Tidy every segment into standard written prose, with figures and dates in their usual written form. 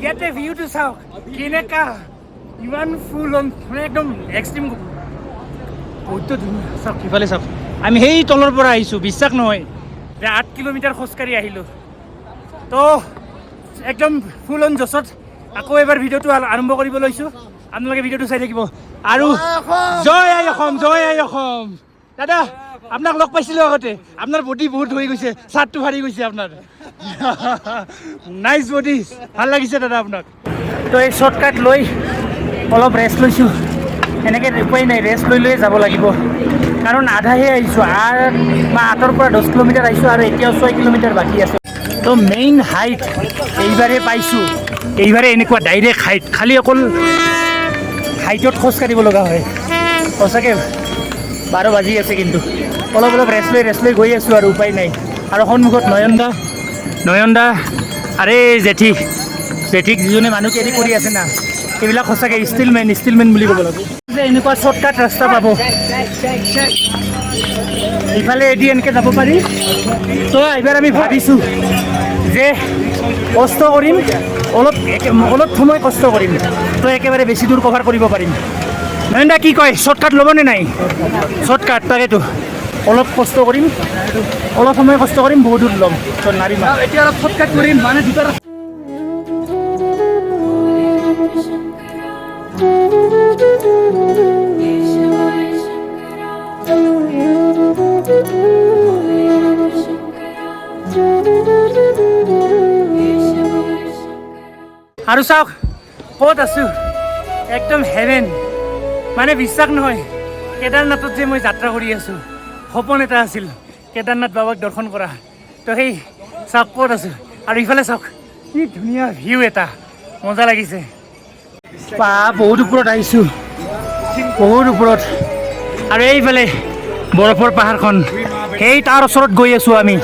ইয়াতে ভিউটো চাওক কেনেকা ইমান ফুল মানে একদম এক্সট্ৰিম বহুত ধুনীয়া চাওক ইফালে চাওক আমি সেই তলৰ পৰা আহিছোঁ বিশ্বাস নহয় যে 8 কিলোমিটাৰ খোজকাঢ়ি আহিলোঁ তো একদম ফুল অন জছত আকৌ এবাৰ ভিডিঅ'টো আৰম্ভ কৰিব লৈছোঁ আপোনালোকে ভিডিঅ'টো চাই থাকিব আৰু জয় আই অসম জয় আই অসম দাদা আপোনাক লগ পাইছিলোঁ আগতে আপোনাৰ বডি বহুত হৈ গৈছে চাৰ্টটো ফাৰি গৈছে আপোনাৰ নাইচ বডি ভাল লাগিছে দাদা আপোনাক তো এই শ্বৰ্টকাট লৈ অলপ ৰেষ্ট লৈছোঁ এনেকৈ উপায় নাই ৰেষ্ট লৈ লৈয়ে যাব লাগিব কাৰণ আধাহে আহিছোঁ বা 8ৰ পৰা 10 কিলোমিটাৰ আহিছোঁ আৰু এতিয়াও 6 কিলোমিটাৰ বাকী আছে তো মেইন হাইট এইবাৰে পাইছোঁ এইবাৰে এনেকুৱা ডাইৰেক্ট হাইট খালি অকল হাইটত খোজ কাঢ়িব লগা হয় সঁচাকৈ 12 বাজি আছে কিন্তু অলপ অলপ ৰেষ্ট লৈ গৈ আছোঁ আৰু উপায় নাই আৰু সন্মুখত নয়ন দা আৰে জেঠিক যিজনে মানুহ কেৰি কৰি আছে না এইবিলাক সঁচাকৈ ষ্টিলমেন বুলি ক'ব লাগিব যে এনেকুৱা শ্বৰ্টকাট ৰাস্তা পাব ইফালে এদি এনেকৈ যাব পাৰি তো এইবাৰ আমি ভাবিছোঁ যে কষ্ট কৰিম অলপ সময় কষ্ট কৰিম তো একেবাৰে বেছি দূৰ কভাৰ কৰিব পাৰিম নয়ন দা কি কয় শ্বৰ্টকাট ল'বনে নাই শ্বৰ্টকাট তাকেতো অলপ কষ্ট কৰিম অলপ সময় কষ্ট কৰিম বহুত দূৰ ল'ম তো নাৰিম এতিয়া অলপ শ্বৰ্টকাট কৰিম মানে দুটা আৰু চাওক ক'ত আছোঁ একদম হেভেন মানে বিশ্বাস নহয় কেদাৰনাথত যে মই যাত্ৰা কৰি আছোঁ সপোন এটা আছিল কেদাৰনাথ বাবাক দৰ্শন কৰা তো সেই চাওক ক'ত আছোঁ আৰু ইফালে চাওক কি ধুনীয়া ভিউ এটা মজা লাগিছে বহুত ওপৰত আহিছোঁ বহুত ওপৰত আৰু এইফালে বৰফৰ পাহাৰখন সেই তাৰ ওচৰত গৈ আছোঁ আমি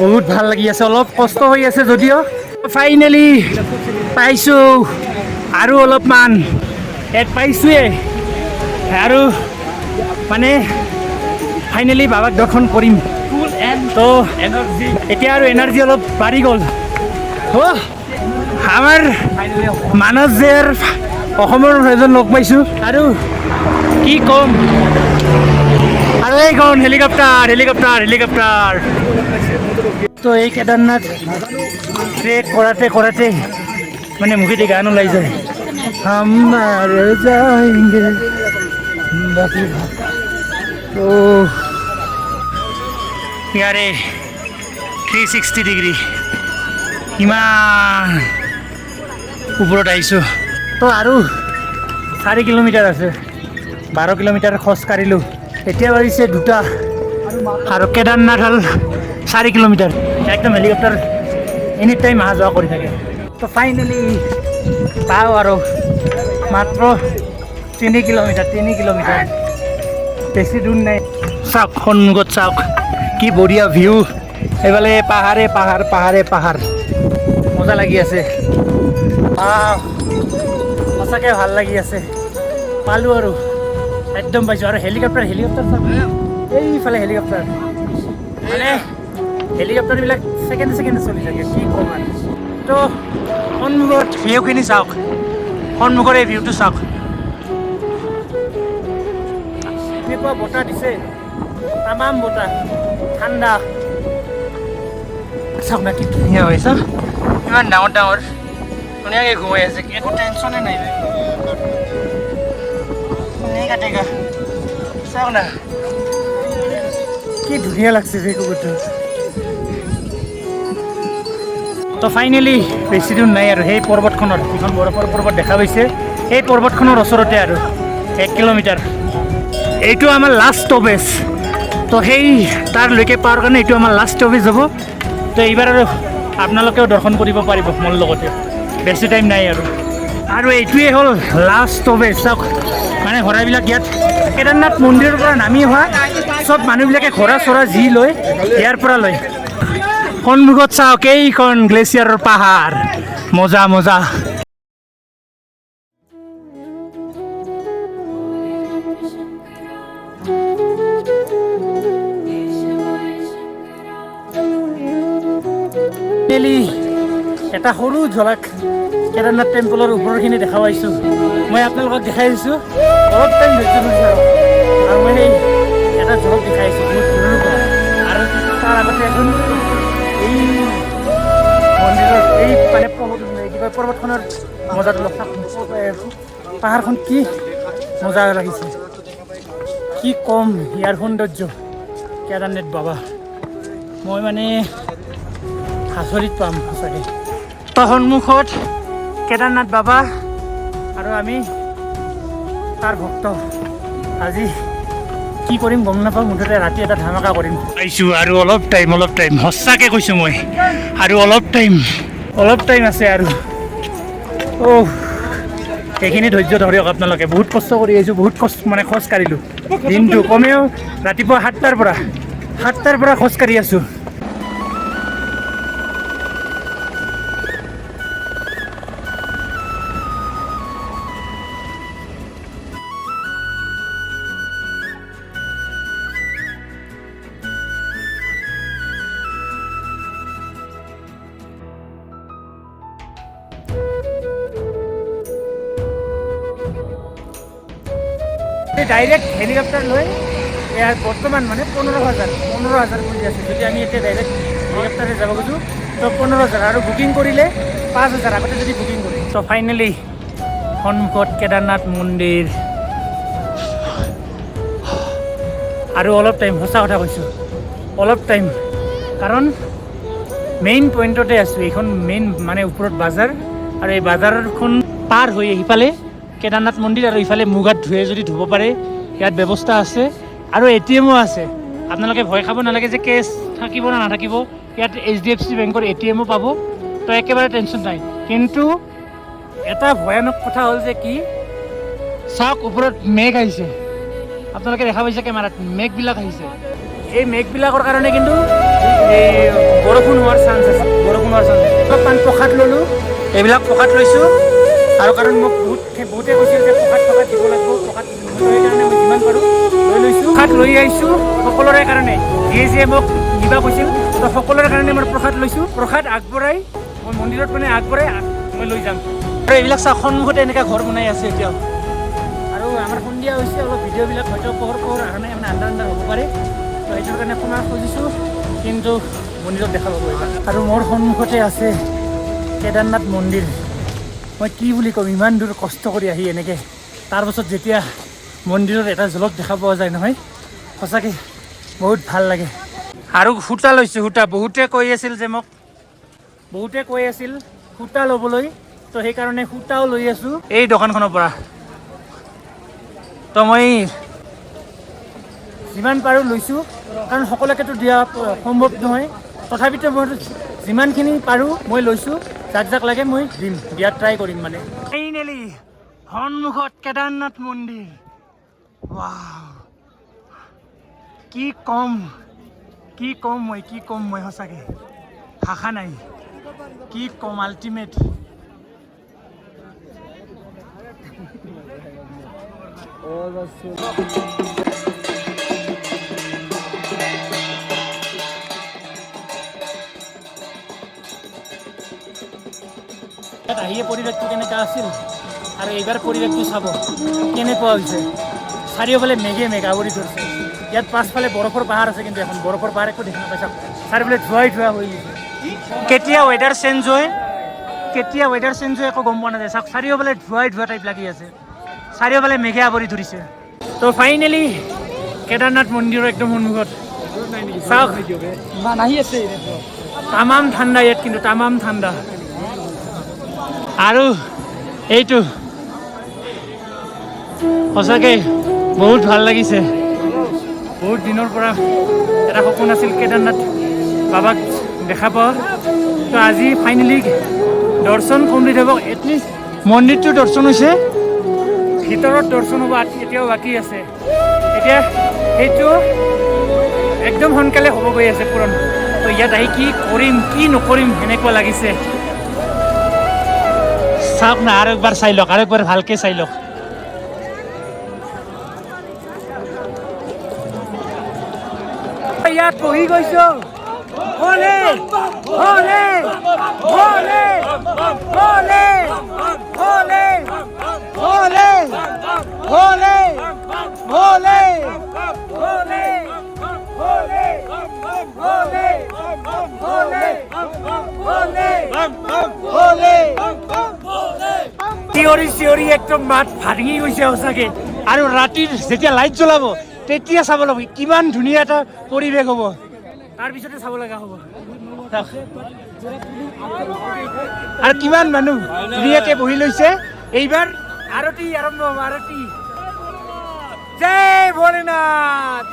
বহুত ভাল লাগি আছে অলপ কষ্ট হৈ আছে যদিও ফাইনেলি পাইছোঁ আৰু অলপমান ইয়াত পাইছোঁৱে আৰু মানে ফাইনেলি বাবাক দৰ্শন কৰিম তো এতিয়া আৰু এনাৰ্জি অলপ বাঢ়ি গ'ল আমাৰ মানস যেৰ অসমৰ এজন লগ পাইছোঁ আৰু কি ক'ম আৰু এইখন হেলিকপ্টাৰ তো এই কেদাৰনাথ ট্ৰেক কৰাতে মানে মুখেদি গান ওলাই যায় হামাৰ যায়েংগে তো ইয়াৰে 360 ডিগ্ৰী ইমান ওপৰত আহিছোঁ তো আৰু 4 কিলোমিটাৰ আছে 12 কিলোমিটাৰ খোজ কাঢ়িলোঁ এতিয়া বাজিছে 2টা আৰু কেদাৰনাথ হ'ল 4 কিলোমিটাৰ একদম হেলিকপ্টাৰ এনি টাইম অহা যোৱা কৰি থাকে তো ফাইনেলি পাওঁ আৰু মাত্ৰ 3 কিলোমিটাৰ বেছি দূৰ নাই চাওক সন্মুখত চাওক কি বঢ়িয়া ভিউ এইফালে পাহাৰ মজা লাগি আছে সঁচাকৈ ভাল লাগি আছে পালোঁ আৰু একদম পাইছোঁ আৰু হেলিকপ্টাৰ চাওক এইফালে হেলিকপ্টাৰ মানে হেলিকপ্টাৰবিলাক ছেকেণ্ডে চলি থাকে কি ক'ম আৰু তো সন্মুখত ভিউখিনি চাওক সন্মুখৰ এই ভিউটো চাওক এনেকুৱা বতাহ দিছে তামাম বতাহ ঠাণ্ডা চাওক না কি ধুনীয়া হৈছে ইমান ডাঙৰ ধুনীয়াকৈ ঘুমাই আছে একো টেনশ্যনে নাই কাটেগা চাওক না কি ধুনীয়া লাগছে যে কুকুৰটো তো ফাইনেলি বেছি দূৰ নাই আৰু সেই পৰ্বতখনত যিখন বৰফৰ পৰ্বত দেখা পাইছে সেই পৰ্বতখনৰ ওচৰতে আৰু 1 কিলোমিটাৰ এইটো আমাৰ লাষ্ট ষ্টপেজ তো সেই তাৰলৈকে পোৱাৰ কাৰণে এইটো আমাৰ লাষ্ট ষ্টপেজ হ'ব তো এইবাৰ আৰু আপোনালোকেও দৰ্শন কৰিব পাৰিব মোৰ লগতে বেছি টাইম নাই আৰু এইটোৱে হ'ল লাষ্ট ষ্টপেজ চাওক মানে ঘোঁৰাবিলাক ইয়াত কেদাৰনাথ মন্দিৰৰ পৰা নামি অহা চব মানুহবিলাকে ঘোঁৰা চৰা যি লয় ইয়াৰ পৰা লয় সন্মুখত চাওক এইখন গ্লেচিয়াৰৰ পাহাৰ মজা এটা সৰু ঝলক কেদাৰনাথ টেম্পলৰ ওপৰৰখিনি দেখা পাইছোঁ। মই আপোনালোকক দেখাই দিছোঁ, অলপ টাইম ধৈৰ্য ধৰিছোঁ আৰু মই সেই এটা ঝলক দেখাই আছোঁ বহুত দূৰৰ পৰা। আৰু তাৰ আগতে এখন এই মন্দিৰৰ এই মানে কিবা পৰ্বতখনৰ মজাটো লগ পাহাৰখন কি মজা লাগিছে, কি কম ইয়াৰ সৌন্দৰ্য। কেদাৰনাথ বাবা মই মানে আচৰিত পাম সঁচাকৈ। সন্মুখত কেদাৰনাথ বাবা আৰু আমি তাৰ ভক্ত। আজি কি কৰিম গম নাপাওঁ, মুঠতে ৰাতি এটা ধামাকা কৰিম পাইছোঁ। আৰু অলপ টাইম সঁচাকৈ কৈছোঁ মই, আৰু অলপ টাইম আছে আৰু সেইখিনি ধৈৰ্য ধৰক আপোনালোকে। বহুত কষ্ট কৰি আহিছোঁ, বহুত মানে খোজ কাঢ়িলোঁ দিনটো, কমেও ৰাতিপুৱা 7টাৰ পৰা খোজ কাঢ়ি আছোঁ। ডাইৰেক্ট হেলিকপ্টাৰ লৈ ইয়াৰ বৰ্তমান মানে 15,000 কৰি আছে। যদি আমি এতিয়া ডাইৰেক্ট হেলিকপ্টাৰে যাব খোজোঁ তো 15,000, আৰু বুকিং কৰিলে 5,000 আগতে যদি বুকিং কৰি। তো ফাইনেলি সন্মুখত কেদাৰনাথ মন্দিৰ। আৰু অলপ টাইম, সঁচা কথা কৈছোঁ, অলপ টাইম, কাৰণ মেইন পইণ্টতে আছোঁ। এইখন মেইন মানে ওপৰত বাজাৰ, আৰু এই বাজাৰখন পাৰ হৈ সিফালে কেদাৰনাথ মন্দিৰ, আৰু ইফালে মুগাত যদি ধুব পাৰে ইয়াত ব্যৱস্থা আছে। আৰু ATM আছে, আপোনালোকে ভয় খাব নালাগে যে কেছ থাকিব না নাথাকিব। ইয়াত HDFC বেংকৰ ATM পাব, তো একেবাৰে টেনশ্যন নাই। কিন্তু এটা ভয়ানক কথা হ'ল যে কি, চাওক ওপৰত মেঘ আহিছে, আপোনালোকে দেখা পাইছে কেমেৰাত মেঘবিলাক আহিছে। এই মেঘবিলাকৰ কাৰণে কিন্তু এই বৰষুণ হোৱাৰ চান্স আছে। অলপমান প্ৰসাদ ল'লোঁ, এইবিলাক প্ৰসাদ লৈছোঁ। আৰু কাৰণ মোক বহুতে কৈছিল যে প্ৰসাদ দিব লাগিব, প্ৰসাদ সেইকাৰণে মই যিমান পাৰোঁ লৈ লৈছোঁ। প্ৰসাদ লৈ আহিছোঁ সকলোৰে কাৰণে, যিয়ে মোক নিবা কৈছিল, তো সকলোৰে কাৰণে মই প্ৰসাদ লৈছোঁ। প্ৰসাদ আগবঢ়াই মই মন্দিৰত মানে মই লৈ যাম। আৰু এইবিলাক চাওক সন্মুখতে এনেকৈ ঘৰ বনাই আছে এতিয়াও। আৰু আমাৰ সন্ধিয়া হৈছে, অলপ ভিডিঅ'বিলাক হয়তো পোহৰ কাৰণে মানে আন্ধাৰ হ'ব পাৰে, তো সেইটোৰ কাৰণে ক্ষমা খুজিছোঁ। কিন্তু মন্দিৰত দেখা পাব এইবাৰ। আৰু মোৰ সন্মুখতে আছে কেদাৰনাথ মন্দিৰ। মই কি বুলি ক'ম, ইমান দূৰ কষ্ট কৰি আহি এনেকৈ তাৰপাছত যেতিয়া মন্দিৰত এটা ঝলক দেখা পোৱা যায় নহয়, সঁচাকৈ বহুত ভাল লাগে। আৰু সূতা লৈছোঁ, বহুতে কৈ আছিল সূতা ল'বলৈ, তো সেইকাৰণে সূতাও লৈ আছোঁ এই দোকানখনৰ পৰা। তো মই যিমান পাৰোঁ লৈছোঁ, কাৰণ সকলোকেতো দিয়া সম্ভৱ নহয়। তথাপিতো মই যিমানখিনি পাৰোঁ মই লৈছোঁ, যাক লাগে মই দিয়াত ট্ৰাই কৰিম। মানে ফাইনেলি সন্মুখত কেদাৰনাথ মন্দিৰ। ৱাও, কি ক'ম মই সঁচাকৈ ভাষা নাই, কি ক'ম, আল্টিমেট। ইয়াত আহিয়ে পৰিৱেশটো কেনেকুৱা আছিল, আৰু এইবাৰ পৰিৱেশটো চাব কেনেকুৱা হৈছে। চাৰিওফালে মেঘ আৱৰি ধৰিছে। ইয়াত পাছফালে বৰফৰ পাহাৰ আছে, কিন্তু এখন বৰফৰ পাহাৰ একো দেখা নাপাইছা। চাৰিওফালে ধোঁৱাই হৈ গৈছে। কেতিয়া ৱেডাৰ চেঞ্জ হয় একো গম পোৱা নাযায়। চাওক চাৰিওফালে ধোঁৱা টাইপ লাগি আছে, চাৰিওফালে মেঘে আৱৰি ধৰিছে। তো ফাইনেলি কেদাৰনাথ মন্দিৰৰ একদম সন্মুখত চাওক, তামাম ঠাণ্ডা ইয়াত, কিন্তু তামাম ঠাণ্ডা। আৰু এইটো সঁচাকৈ বহুত ভাল লাগিছে। বহুত দিনৰ পৰা এটা সপোন আছিল কেদাৰনাথ বাবাক দেখা পোৱা। তো আজি ফাইনেলি দৰ্শন কমপ্লিট হ'ব। এটলিষ্ট মন্দিৰটো দৰ্শন হৈছে, ভিতৰত দৰ্শন হ'ব এতিয়াও বাকী আছে। এতিয়া সেইটো একদম সোনকালে হ'ব গৈ আছে পূৰণ। তো ইয়াত আহি কি কৰিম কি নকৰিম সেনেকুৱা লাগিছে। চাওক না, আৰু একবাৰ চাই লওক, আৰু একবাৰ ভালকৈ চাই লওক। ইয়াত বহি গৈছোঁ, ভোলে ভোলে ভোলে ভোলে ভোলে ভোলে ভোলে ভোলে ভোলে ভোলে ভোলে ভোলে ভোলে ভোলে চিঞৰি চিঞৰি একদম মাত ভাঙি গৈছে সঁচাকে আৰু ৰাতিৰ যেতিয়া লাইট জ্বলাব তেতিয়া চাব লাগিব কিমান ধুনীয়া এটা পৰিৱেশ হ'ব তাৰপিছতে চাব লগা হ'ব আৰু কিমান মানুহ ধুনীয়াকে বহি লৈছে এইবাৰ আৰতি আৰম্ভ হ'ব আৰতি জয় ভোলেনাথ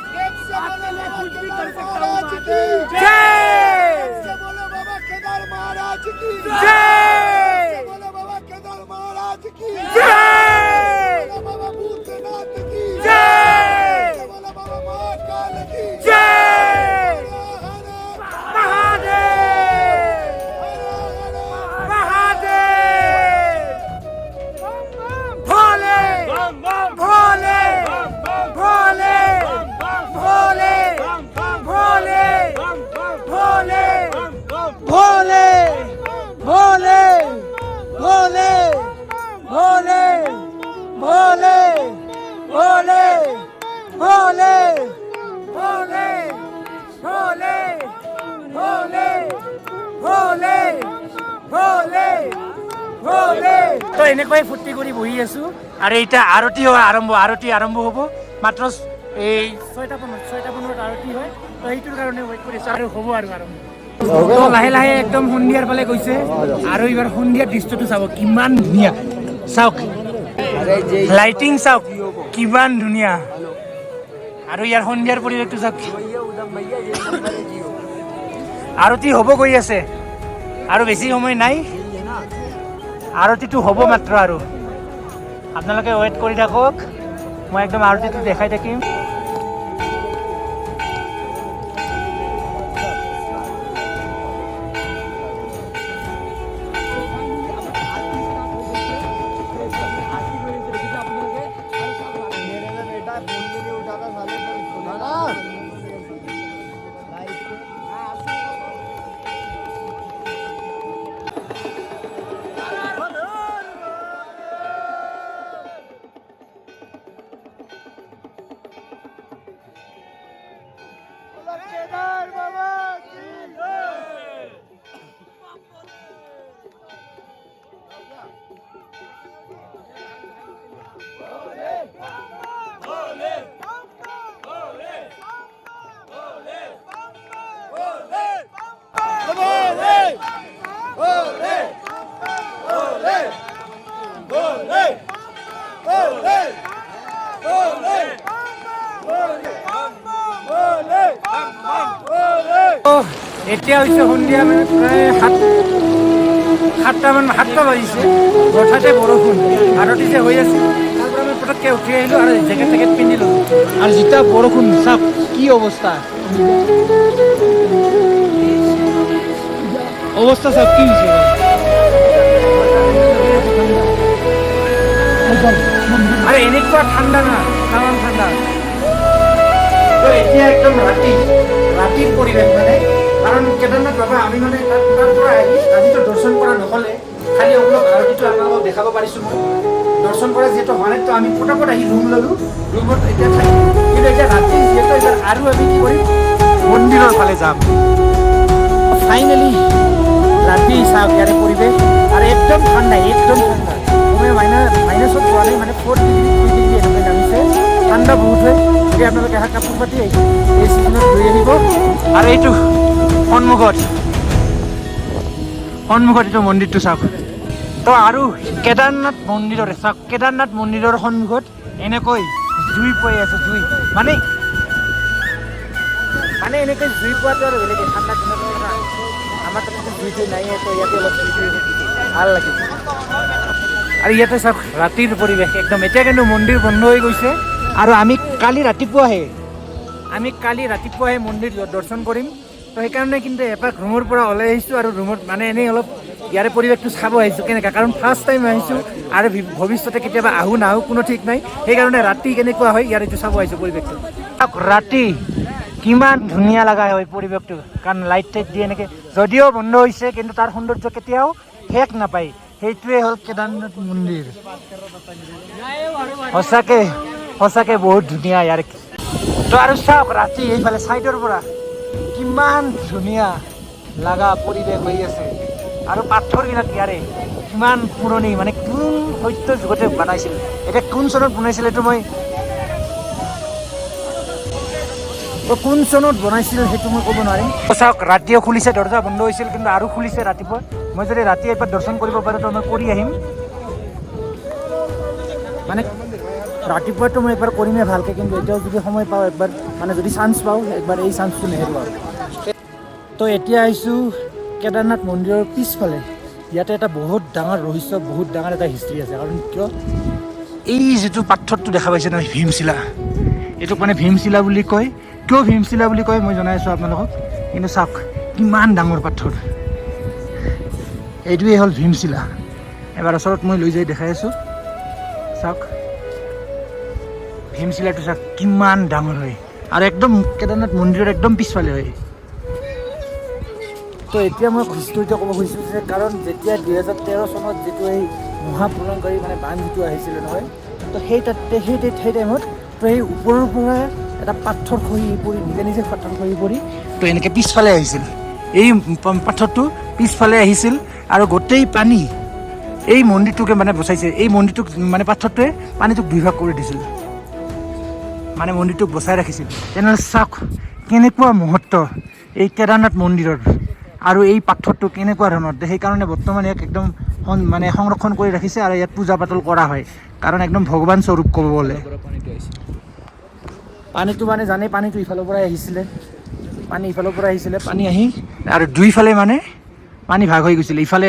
তো এনেকৈ ফূৰ্তি কৰি বহি আছো আৰু এতিয়া আৰতি আৰম্ভ হ'ব মাত্ৰ এই 6টা 15 আৰতি হয় তো সেইটোৰ কাৰণে ৱেইট কৰি আছো আৰু হ'ব আৰু আৰম্ভ তো লাহে লাহে একদম সন্ধিয়াৰ ফালে গৈছে আৰু এইবাৰ সন্ধিয়াৰ দৃশ্যটো চাব কিমান ধুনীয়া চাওক লাইটিং চাওক কিমান ধুনীয়া আৰু ইয়াৰ সন্ধিয়াৰ পৰিৱেশটো চাওক আৰতি হ'ব গৈ আছে আৰু বেছি সময় নাই আৰতিটো হ'ব মাত্ৰ আৰু আপোনালোকে ৱেইট কৰি থাকক মই একদম আৰতিটো দেখাই থাকিম এতিয়া হৈছে সন্ধিয়া মানে প্ৰায় 7টা বাজিছে হঠাতে বৰষুণ আৰতি যে হৈ আছে তাৰ পৰা আমি পটককৈ উঠি আহিলোঁ আৰু জেকেট পিন্ধিলোঁ আৰু যেতিয়া বৰষুণ চাওক কি অৱস্থা চাওক কি হৈছে আৰু এনেকুৱা ঠাণ্ডা না তামাম ঠাণ্ডা তো এতিয়া একদম ৰাতিৰ পৰিৱেশ মানে কাৰণ কেদাৰনাথ বাবা আমি মানে তাৰ পৰা আহি আজিতো দৰ্শন কৰা নহ'লে খালি অলপ আৰতিটো আপোনালোকক দেখাব পাৰিছোঁ মই দৰ্শন কৰা যিহেতু হোৱা নাই তো আমি ফটাফট আহি ৰুম ল'লোঁ ৰুমত এতিয়া থাকিম কিন্তু এতিয়া ৰাতি যিহেতু এতিয়া আৰু আমি কি কৰিম মন্দিৰৰ ফালে যাম ফাইনেলি ৰাতি চাওক ইয়াৰে পৰিৱেশ আৰু একদম ঠাণ্ডা মই মাইনাছত যোৱা নাই মানে 4 ডিগ্ৰী 3 ডিগ্ৰী এনেকৈ নামিছে ঠাণ্ডা বহুত হয় যদি আপোনালোকে এহাত কাপোৰ পাতি এই ছিজনত লৈ আহিব আৰু এইটো সন্মুখত এইটো মন্দিৰটো চাওক তো আৰু কেদাৰনাথ মন্দিৰৰ সন্মুখত এনেকৈ জুই পৰি আছে মানে এনেকৈ জুই পোৱাটো আৰু বেলেগ ঠাণ্ডা দিনত আমাৰ তাতে জুই নাই তো ইয়াতে অলপ জুই ভাল লাগিছে আৰু ইয়াতে চাওক ৰাতিৰ পৰিৱেশ একদম এতিয়া কিন্তু মন্দিৰ বন্ধ হৈ গৈছে আৰু আমি কালি ৰাতিপুৱাহে মন্দিৰ দৰ্শন কৰিম তো সেইকাৰণে কিন্তু এপাক ৰুমৰ পৰা ওলাই আহিছোঁ আৰু ৰুমত মানে এনেই অলপ ইয়াৰে পৰিৱেশটো চাব আহিছোঁ কেনেকুৱা কাৰণ ফাৰ্ষ্ট টাইম আহিছোঁ আৰু ভৱিষ্যতে কেতিয়াবা আহোঁ নাহোঁ কোনো ঠিক নাই সেইকাৰণে ৰাতি কেনেকুৱা হয় ইয়াৰ এইটো চাব আহিছোঁ পৰিৱেশটো ৰাতি কিমান ধুনীয়া লগা হয় পৰিৱেশটো, কাৰণ লাইট টাইট দিয়ে এনেকৈ যদিও বন্ধ হৈছে কিন্তু তাৰ সৌন্দৰ্য কেতিয়াও শেষ নাপায়। সেইটোৱে হ'ল কেদাৰনাথ মন্দিৰ। সঁচাকে বহুত ধুনীয়া ইয়াৰ। তো আৰু চাওক ৰাতি এইফালে ছাইডৰ পৰা কিমান ধুনীয়া লগা পৰিৱেশ হৈ আছে, আৰু পাথৰবিলাক ইয়াৰে কিমান পুৰণি, মানে কোন সত্য যুগতে বনাইছিল। এতিয়া কোন চনত বনাইছিল এইটো কোন চনত বনাইছিল সেইটো মই ক'ব নোৱাৰিম। চাওক ৰাতিও খুলিছে, দৰ্জা বন্ধ হৈছিল কিন্তু আৰু খুলিছে ৰাতিপুৱা। মই যদি ৰাতি একবাৰ দৰ্শন কৰিব পাৰোঁ তো মই কৰি আহিম। মানে ৰাতিপুৱাটো মই একবাৰ কৰিমেই ভালকৈ, কিন্তু এতিয়াও যদি সময় পাওঁ একবাৰ, মানে যদি চান্স পাওঁ একবাৰ, এই চান্সটো নেহেৰুৱাওঁ। তো এতিয়া আহিছোঁ কেদাৰনাথ মন্দিৰৰ পিছফালে। ইয়াতে এটা বহুত ডাঙৰ ৰহস্য, বহুত ডাঙৰ এটা হিষ্ট্ৰী আছে। কাৰণ কিয়, এই যিটো পাথৰটো দেখা পাইছে নহয় ভীমশিলা, এইটোক মানে ভীমশিলা বুলি কয়। কিয় ভীমশিলা বুলি কয় মই জনাই আছোঁ আপোনালোকক, কিন্তু চাওক কিমান ডাঙৰ পাথৰ। এইটোৱেই হ'ল ভীমশিলা। এবাৰ ওচৰত মই লৈ যাই দেখাই আছোঁ। চাওক ভীমশিলাটো চাওক কিমান ডাঙৰ হয়, আৰু একদম কেদাৰনাথ মন্দিৰৰ একদম পিছফালে হয়। তো এতিয়া মই হিষ্ট্ৰীটো ক'ব খুজিছোঁ যে, কাৰণ যেতিয়া 2013 চনত যিটো এই মহাপ্ৰলয়ংকাৰী মানে বান যিটো আহিছিলে নহয়, তো সেই টাইমত তো সেই ওপৰৰ পৰা এটা পাথৰ খহি পৰি, নিজে পাথৰ খহি পৰি তো এনেকৈ পিছফালে আহিছিল। এই পাথৰটো পিছফালে আহিছিল আৰু গোটেই পানী এই মন্দিৰটোকে মানে বচাইছে। এই মন্দিৰটোক মানে পাথৰটোৱে পানীটোক দুইভাগ কৰি দিছিল, মানে মন্দিৰটোক বচাই ৰাখিছিল। তেনেহ'লে চাওক কেনেকুৱা মহত্ব এই কেদাৰনাথ মন্দিৰৰ, আৰু এই পাথৰটো কেনেকুৱা ধৰণৰ। সেইকাৰণে বৰ্তমান ইয়াক একদম মানে সংৰক্ষণ কৰি ৰাখিছে, আৰু ইয়াত পূজা পাতল কৰা হয়, কাৰণ একদম ভগৱান স্বৰূপ ক'ব গ'লে। পানীটো মানে জানে, পানীটো ইফালৰ পৰাই আহিছিলে, পানী আহি আৰু দুইফালে মানে পানী ভাগ হৈ গৈছিলে। ইফালে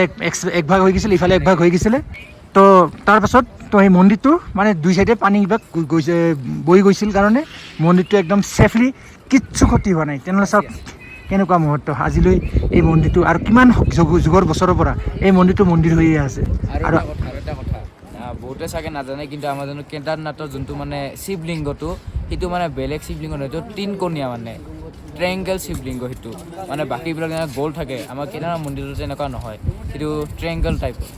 এক ভাগ হৈ গৈছিলে, ইফালে এক ভাগ হৈ গৈছিলে। তো তাৰপাছত তো সেই মন্দিৰটো মানে দুই চাইডে পানীবিলাক বৈ গৈছিল কাৰণে মন্দিৰটো একদম ছেফলি, কিচ্ছু ক্ষতি হোৱা নাই। তেনেহ'লে চাওক কেনেকুৱা মুহূৰ্ত আজিলৈ এই মন্দিৰটো, আৰু কিমান যুগৰ বছৰৰ পৰা এই মন্দিৰটো মন্দিৰ হৈয়ে আছে। আৰু এটা কথা বহুতে চাগে নাজানে, কিন্তু আমাৰ যোনটো কেদাৰনাথৰ যোনটো মানে শিৱলিংগটো, সেইটো মানে বেলেগ শিৱলিংগ নহয়, সেইটো তিনকণীয়া, মানে ট্ৰায়েংগল শিৱলিংগ। সেইটো মানে বাকীবিলাক যেনে গ'ল থাকে, আমাৰ কেদাৰনাথ মন্দিৰটো তেনেকুৱা নহয়, সেইটো ট্ৰায়েংগল টাইপৰ।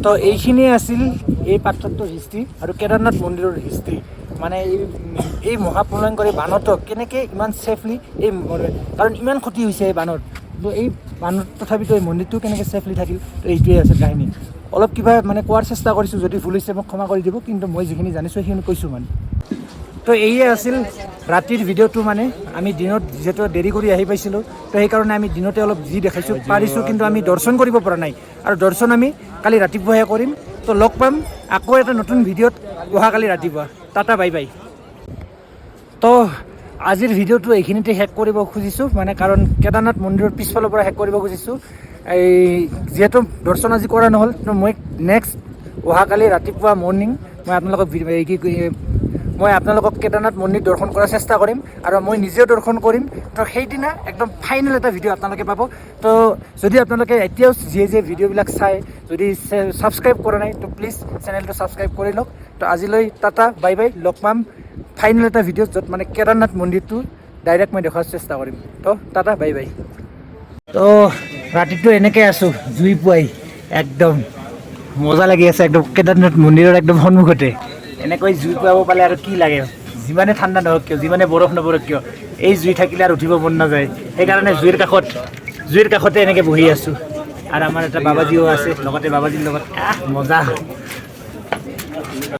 তো এইখিনিয়ে আছিল এই পাথৰটোৰ হিষ্ট্ৰী আৰু কেদাৰনাথ মন্দিৰৰ হিষ্ট্ৰী। মানে এই মহাপ্ৰলয়ংকাৰী বানতো কেনেকৈ ইমান ছেফলি কাৰণ ইমান ক্ষতি হৈছে এই বানত, তো এই বানত তথাপিতো এই মন্দিৰটো কেনেকৈ ছেফলি থাকিল, তো এইটোৱে আছে কাহিনী। অলপ কিবা মানে কোৱাৰ চেষ্টা কৰিছোঁ, যদি ভুল হৈছে মোক ক্ষমা কৰি দিব, কিন্তু মই যিখিনি জানিছোঁ সেইখিনি কৈছোঁ মানে। তো এইয়ে আছিল ৰাতিৰ ভিডিঅ'টো। মানে আমি দিনত যিহেতু দেৰি কৰি আহি পাইছিলোঁ, তো সেইকাৰণে আমি দিনতে অলপ যি দেখাইছোঁ পাৰিছোঁ, কিন্তু আমি দৰ্শন কৰিব পৰা নাই, আৰু দৰ্শন আমি কালি ৰাতিপুৱাহে কৰিম। তো লগ পাম আকৌ এটা নতুন ভিডিঅ'ত অহাকালি ৰাতিপুৱা। Tata bye bye. তো আজিৰ ভিডিঅ'টো এইখিনিতে শেষ কৰিব খুজিছোঁ, মানে কাৰণ কেদাৰনাথ মন্দিৰৰ পিছফালৰ পৰা শেষ কৰিব খুজিছোঁ। এই যিহেতু দৰ্শন আজি কৰা নহ'ল, তো মই নেক্সট অহাকালি ৰাতিপুৱা মৰ্ণিং মই আপোনালোকক কেদাৰনাথ মন্দিৰ দৰ্শন কৰাৰ চেষ্টা কৰিম, আৰু মই নিজেও দৰ্শন কৰিম। তো সেইদিনা একদম ফাইনেল এটা ভিডিঅ' আপোনালোকে পাব। তো যদি আপোনালোকে এতিয়াও যিয়ে ভিডিঅ'বিলাক চাই, যদি ছাবস্ক্ৰাইব কৰা নাই, তো প্লিজ চেনেলটো ছাবস্ক্ৰাইব কৰি লওক। তো আজিলৈ টাটা বাই বাই। লগ পাম ফাইনেল এটা ভিডিঅ'ত, য'ত মানে কেদাৰনাথ মন্দিৰটো ডাইৰেক্ট মই দেখাৰ চেষ্টা কৰিম। তো টাটা বাই বাই। তো ৰাতিটো এনেকৈ আছোঁ, জুই পুৱাই একদম মজা লাগি আছে, একদম কেদাৰনাথ মন্দিৰৰ একদম সন্মুখতে এনেকৈ জুই পুৱাব পালে আৰু কি লাগে। যিমানে ঠাণ্ডা নহওক কিয়, যিমানে বৰফ নপৰক কিয়, এই জুই থাকিলে আৰু উঠিব মন নাযায়। সেইকাৰণে জুইৰ কাষতে এনেকৈ বহি আছোঁ, আৰু আমাৰ এটা বাবাজীও আছে লগতে, বাবাজীৰ লগত মজা।